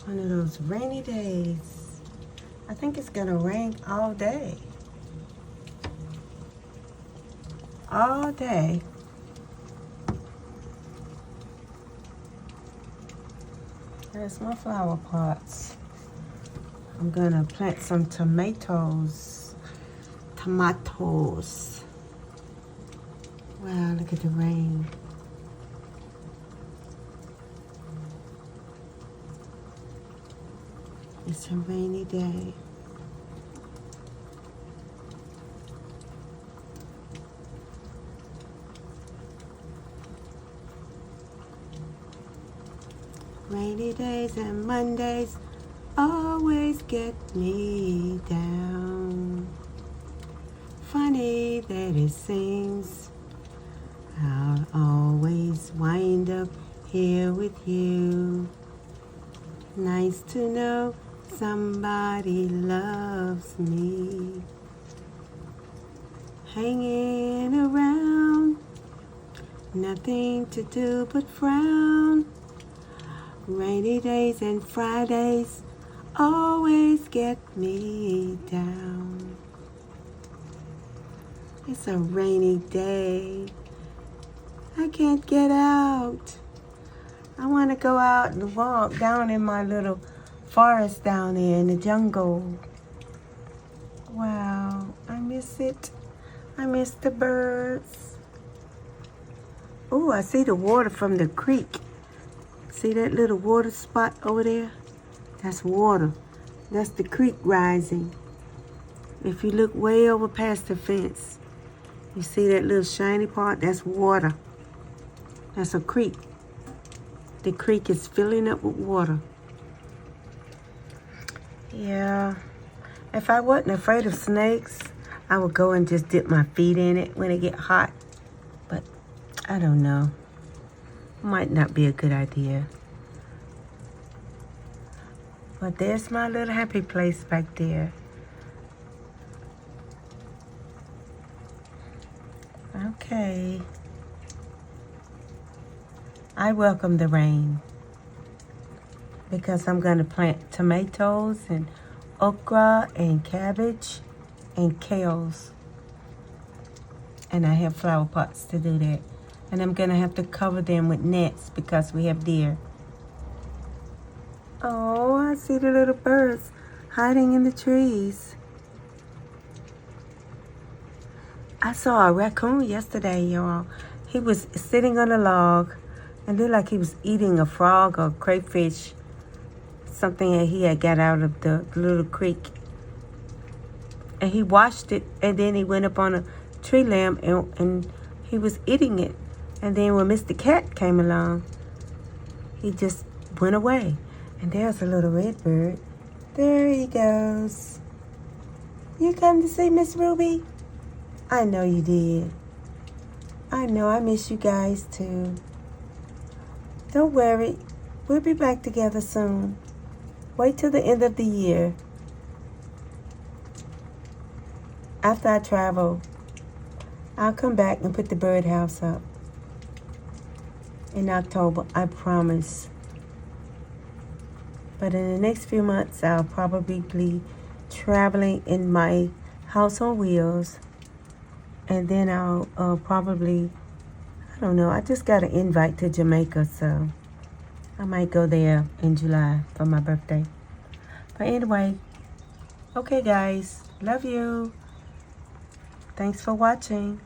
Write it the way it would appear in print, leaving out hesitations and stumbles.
One of those rainy days. I think it's gonna rain all day. All day. There's my flower pots. I'm gonna plant some tomatoes. Tomatoes. Wow, look at the rain. It's a rainy day. Rainy days and Mondays always get me down. Funny that it seems I'll always wind up here with you. Nice to know somebody loves me. Hanging around, nothing to do but frown. Rainy days and Fridays always get me down. It's a rainy day. I can't get out. I want to go out and walk down in my little forest down there in the jungle. Wow, I miss it. I miss the birds. Oh, I see the water from the creek. See that little water spot over there? That's water. That's the creek rising. If you look way over past the fence, you see that little shiny part? That's water. That's a creek. The creek is filling up with water. Yeah. If I wasn't afraid of snakes, I would go and just dip my feet in it when it get hot. But I don't know. Might not be a good idea. But there's my little happy place back there. Okay. I welcome the rain because I'm going to plant tomatoes and okra and cabbage and kales. And I have flower pots to do that. And I'm going to have to cover them with nets because we have deer. Oh, I see the little birds hiding in the trees. I saw a raccoon yesterday, y'all. He was sitting on a log and looked like he was eating a frog or crayfish, something that he had got out of the little creek. And he washed it, and then he went up on a tree limb and he was eating it. And then when Mr. Cat came along, he just went away. And there's a little red bird. There he goes. You come to see Miss Ruby? I know you did. I know I miss you guys too. Don't worry. We'll be back together soon. Wait till the end of the year. After I travel, I'll come back and put the birdhouse up. In October, I promise. But in the next few months, I'll probably be traveling in my house on wheels. And then I'll probably, I don't know, I just got an invite to Jamaica, so I might go there in July for my birthday. But anyway, okay guys, love you. Thanks for watching.